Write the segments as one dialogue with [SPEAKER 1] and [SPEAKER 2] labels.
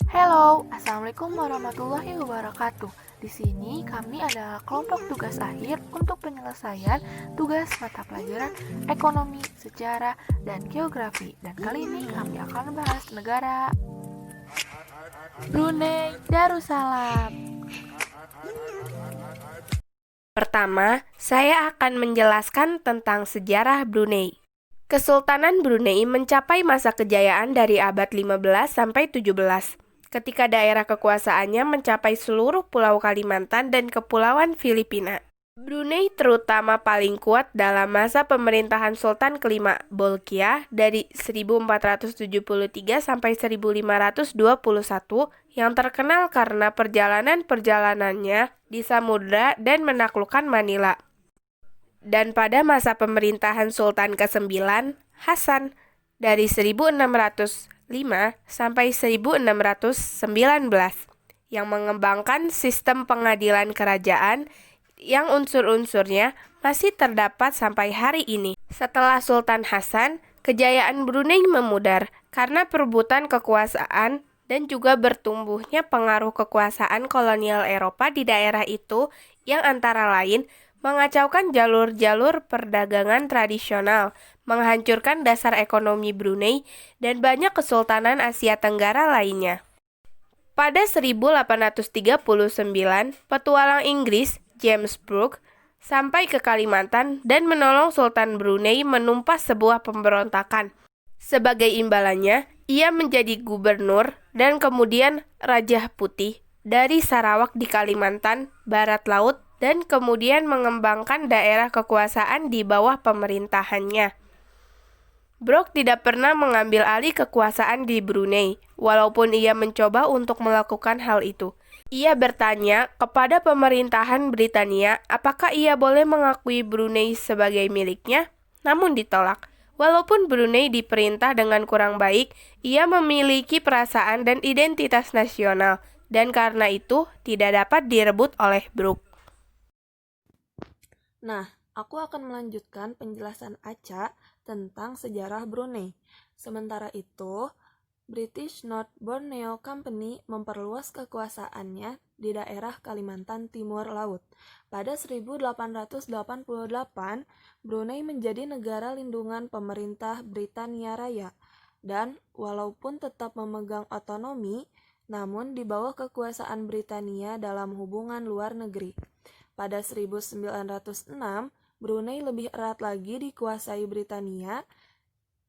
[SPEAKER 1] Halo, Assalamualaikum warahmatullahi wabarakatuh. Di sini kami adalah kelompok tugas akhir untuk penyelesaian tugas mata pelajaran ekonomi, sejarah, dan geografi. Dan kali ini kami akan membahas negara Brunei Darussalam.
[SPEAKER 2] Pertama, saya akan menjelaskan tentang sejarah Brunei. Kesultanan Brunei mencapai masa kejayaan dari abad 15 sampai 17, ketika daerah kekuasaannya mencapai seluruh Pulau Kalimantan dan Kepulauan Filipina. Brunei terutama paling kuat dalam masa pemerintahan Sultan kelima Bolkiah dari 1473 sampai 1521 yang terkenal karena perjalanan-perjalanannya di samudra dan menaklukkan Manila. Dan pada masa pemerintahan Sultan ke-9, Hasan, dari 1605 sampai 1619, yang mengembangkan sistem pengadilan kerajaan yang unsur-unsurnya masih terdapat sampai hari ini. Setelah Sultan Hasan, kejayaan Brunei memudar karena perebutan kekuasaan dan juga bertumbuhnya pengaruh kekuasaan kolonial Eropa di daerah itu yang antara lain mengacaukan jalur-jalur perdagangan tradisional, menghancurkan dasar ekonomi Brunei, dan banyak kesultanan Asia Tenggara lainnya. Pada 1839, petualang Inggris James Brooke sampai ke Kalimantan dan menolong Sultan Brunei menumpas sebuah pemberontakan. Sebagai imbalannya, ia menjadi gubernur dan kemudian Raja Putih dari Sarawak di Kalimantan Barat Laut dan kemudian mengembangkan daerah kekuasaan di bawah pemerintahannya. Brooke tidak pernah mengambil alih kekuasaan di Brunei, walaupun ia mencoba untuk melakukan hal itu. Ia bertanya kepada pemerintahan Britania apakah ia boleh mengakui Brunei sebagai miliknya, namun ditolak. Walaupun Brunei diperintah dengan kurang baik, ia memiliki perasaan dan identitas nasional, dan karena itu tidak dapat direbut oleh Brooke.
[SPEAKER 3] Nah, aku akan melanjutkan penjelasan Aca tentang sejarah Brunei. Sementara itu, British North Borneo Company memperluas kekuasaannya di daerah Kalimantan Timur Laut. Pada 1888, Brunei menjadi negara lindungan pemerintah Britania Raya, dan walaupun tetap memegang otonomi, namun di bawah kekuasaan Britania dalam hubungan luar negeri. Pada 1906, Brunei lebih erat lagi dikuasai Britania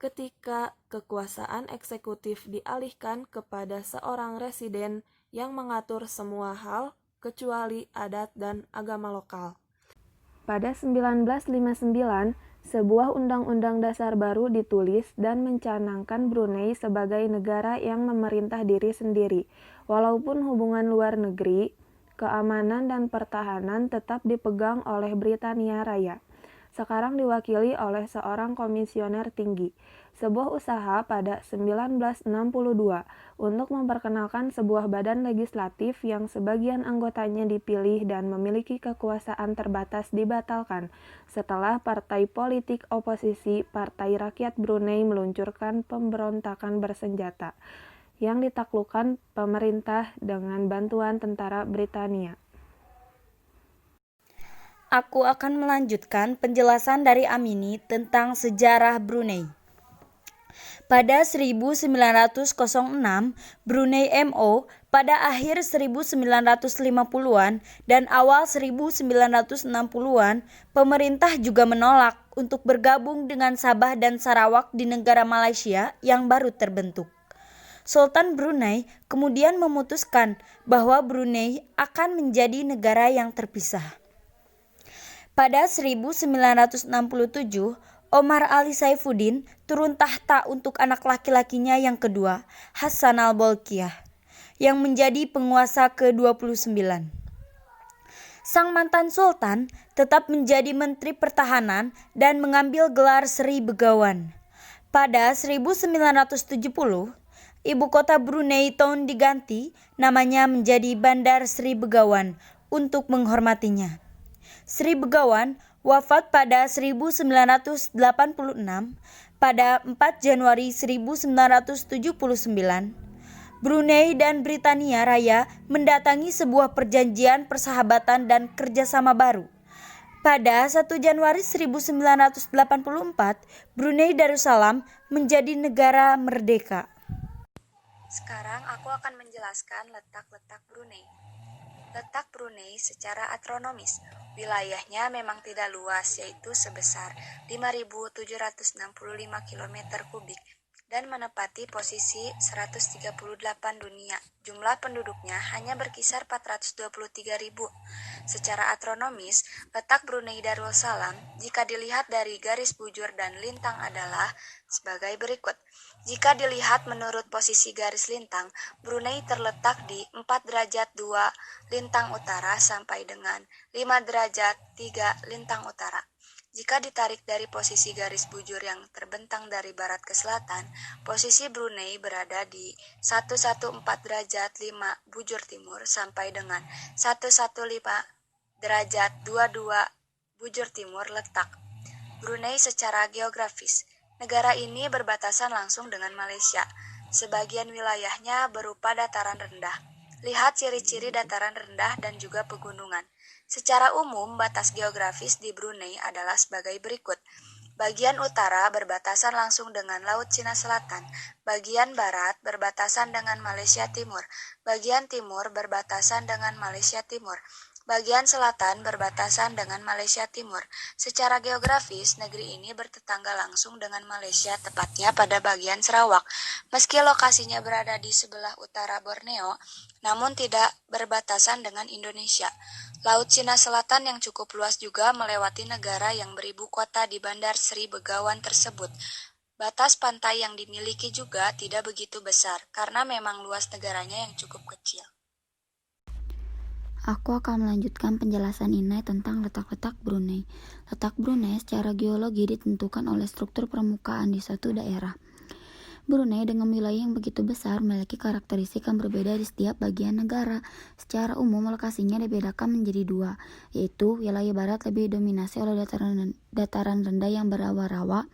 [SPEAKER 3] ketika kekuasaan eksekutif dialihkan kepada seorang residen yang mengatur semua hal kecuali adat dan agama lokal. Pada 1959, sebuah undang-undang dasar baru ditulis dan mencanangkan Brunei sebagai negara yang memerintah diri sendiri. Walaupun hubungan luar negeri, keamanan dan pertahanan tetap dipegang oleh Britania Raya. Sekarang diwakili oleh seorang komisioner tinggi. Sebuah usaha pada 1962 untuk memperkenalkan sebuah badan legislatif yang sebagian anggotanya dipilih dan memiliki kekuasaan terbatas dibatalkan setelah partai politik oposisi Partai Rakyat Brunei meluncurkan pemberontakan bersenjata yang ditaklukkan pemerintah dengan bantuan tentara Britania.
[SPEAKER 4] Aku akan melanjutkan penjelasan dari Amini tentang sejarah Brunei. Pada 1906, Brunei MO pada akhir 1950-an dan awal 1960-an, pemerintah juga menolak untuk bergabung dengan Sabah dan Sarawak di negara Malaysia yang baru terbentuk. Sultan Brunei kemudian memutuskan bahwa Brunei akan menjadi negara yang terpisah. Pada 1967, Omar Ali Saifuddin turun tahta untuk anak laki-lakinya yang kedua, Hassan al-Bolkiah, yang menjadi penguasa ke-29. Sang mantan sultan tetap menjadi menteri pertahanan dan mengambil gelar Sri Begawan. Pada 1970, ibu kota Brunei Town diganti namanya menjadi Bandar Sri Begawan untuk menghormatinya. Sri Begawan wafat pada 1986 pada 4 Januari 1979. Brunei dan Britania Raya mendatangi sebuah perjanjian persahabatan dan kerjasama baru. Pada 1 Januari 1984, Brunei Darussalam menjadi negara merdeka.
[SPEAKER 5] Sekarang aku akan menjelaskan letak-letak Brunei. Letak Brunei secara astronomis, wilayahnya memang tidak luas, yaitu sebesar 5.765 km kubik dan menepati posisi 138 dunia. Jumlah penduduknya hanya berkisar 423.000. Secara astronomis, letak Brunei Darussalam jika dilihat dari garis bujur dan lintang adalah sebagai berikut. Jika dilihat menurut posisi garis lintang, Brunei terletak di 4 derajat 2 lintang utara sampai dengan 5 derajat 3 lintang utara. Jika ditarik dari posisi garis bujur yang terbentang dari barat ke selatan, posisi Brunei berada di 114 derajat 5 bujur timur sampai dengan 115 derajat 22 bujur timur letak. Brunei secara geografis. Negara ini berbatasan langsung dengan Malaysia. Sebagian wilayahnya berupa dataran rendah. Lihat ciri-ciri dataran rendah dan juga pegunungan. Secara umum, batas geografis di Brunei adalah sebagai berikut. Bagian utara berbatasan langsung dengan Laut Cina Selatan. Bagian barat berbatasan dengan Malaysia Timur. Bagian timur berbatasan dengan Malaysia Timur. Bagian selatan berbatasan dengan Malaysia Timur. Secara geografis, negeri ini bertetangga langsung dengan Malaysia, tepatnya pada bagian Sarawak. Meski lokasinya berada di sebelah utara Borneo, namun tidak berbatasan dengan Indonesia. Laut Cina Selatan yang cukup luas juga melewati negara yang beribu kota di Bandar Sri Begawan tersebut. Batas pantai yang dimiliki juga tidak begitu besar, karena memang luas negaranya yang cukup kecil.
[SPEAKER 6] Aku akan melanjutkan penjelasan Inai tentang letak-letak Brunei. Letak Brunei secara geologi ditentukan oleh struktur permukaan di suatu daerah. Brunei dengan wilayah yang begitu besar memiliki karakteristik yang berbeda di setiap bagian negara. Secara umum lokasinya dibedakan menjadi dua, yaitu wilayah barat lebih dominasi oleh dataran rendah yang berawa-rawa.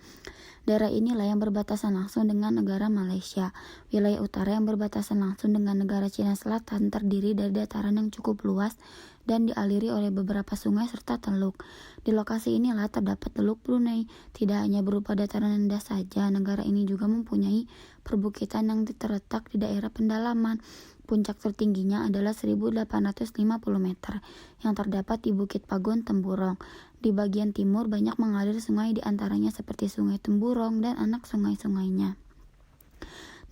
[SPEAKER 6] Daerah inilah yang berbatasan langsung dengan negara Malaysia. Wilayah utara yang berbatasan langsung dengan negara Cina Selatan terdiri dari dataran yang cukup luas dan dialiri oleh beberapa sungai serta teluk. Di lokasi inilah terdapat Teluk Brunei. Tidak hanya berupa dataran rendah saja, negara ini juga mempunyai perbukitan yang terletak di daerah pendalaman. Puncak tertingginya adalah 1850 meter yang terdapat di Bukit Pagon Temburong. Di bagian timur banyak mengalir sungai, di antaranya seperti Sungai Temburong dan anak sungai-sungainya.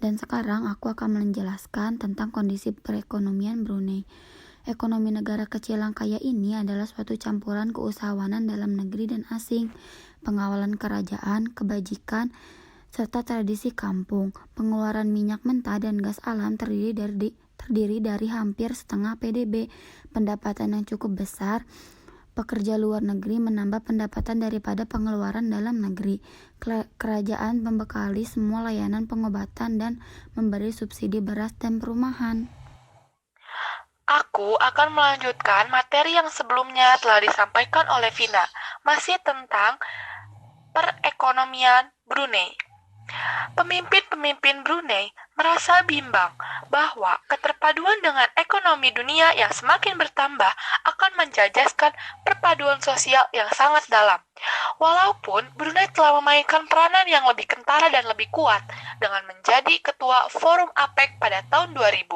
[SPEAKER 6] Dan sekarang aku akan menjelaskan tentang kondisi perekonomian Brunei. Ekonomi negara kecil yang kaya ini adalah suatu campuran keusahawanan dalam negeri dan asing, pengawalan kerajaan, kebajikan, serta tradisi kampung. Pengeluaran minyak mentah dan gas alam terdiri dari hampir setengah PDB. Pendapatan yang cukup besar. Pekerja luar negeri menambah pendapatan daripada pengeluaran dalam negeri. Kerajaan membekali semua layanan pengobatan dan memberi subsidi beras dan perumahan.
[SPEAKER 1] Aku akan melanjutkan materi yang sebelumnya telah disampaikan oleh Vina, masih tentang perekonomian Brunei. Pemimpin-pemimpin Brunei merasa bimbang bahwa keterpaduan dengan ekonomi dunia yang semakin bertambah akan menjajaskan perpaduan sosial yang sangat dalam. Walaupun Brunei telah memainkan peranan yang lebih kentara dan lebih kuat dengan menjadi ketua Forum APEC pada tahun 2000.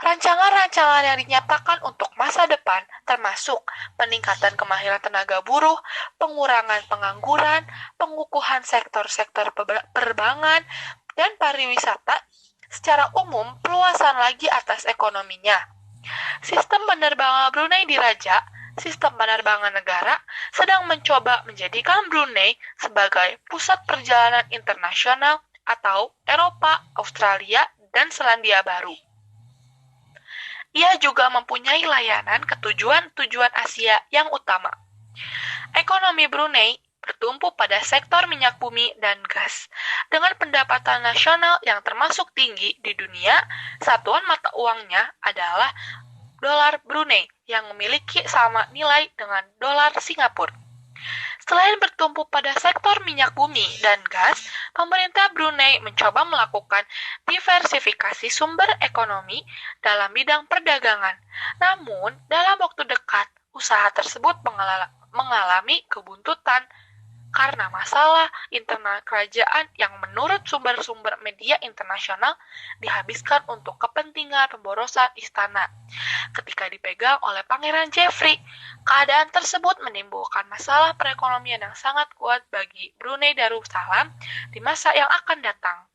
[SPEAKER 1] Rancangan-rancangan yang dinyatakan untuk masa depan termasuk peningkatan kemahiran tenaga buruh, pengurangan pengangguran, pengukuhan sektor-sektor penerbangan, dan pariwisata, secara umum peluasan lagi atas ekonominya. Sistem penerbangan Brunei diraja, sistem penerbangan negara sedang mencoba menjadikan Brunei sebagai pusat perjalanan internasional atau Eropa, Australia, dan Selandia Baru. Ia juga mempunyai layanan ke tujuan-tujuan Asia yang utama. Ekonomi Brunei bertumpu pada sektor minyak bumi dan gas. Dengan pendapatan nasional yang termasuk tinggi di dunia, satuan mata uangnya adalah dolar Brunei yang memiliki sama nilai dengan dolar Singapura. Selain bertumpu pada sektor minyak bumi dan gas, pemerintah Brunei mencoba melakukan diversifikasi sumber ekonomi dalam bidang perdagangan. Namun, dalam waktu dekat, usaha tersebut mengalami kebuntutan karena masalah internal kerajaan yang menurut sumber-sumber media internasional dihabiskan untuk kepentingan pemborosan istana. Ketika dipegang oleh Pangeran Jeffrey, keadaan tersebut menimbulkan masalah perekonomian yang sangat kuat bagi Brunei Darussalam di masa yang akan datang.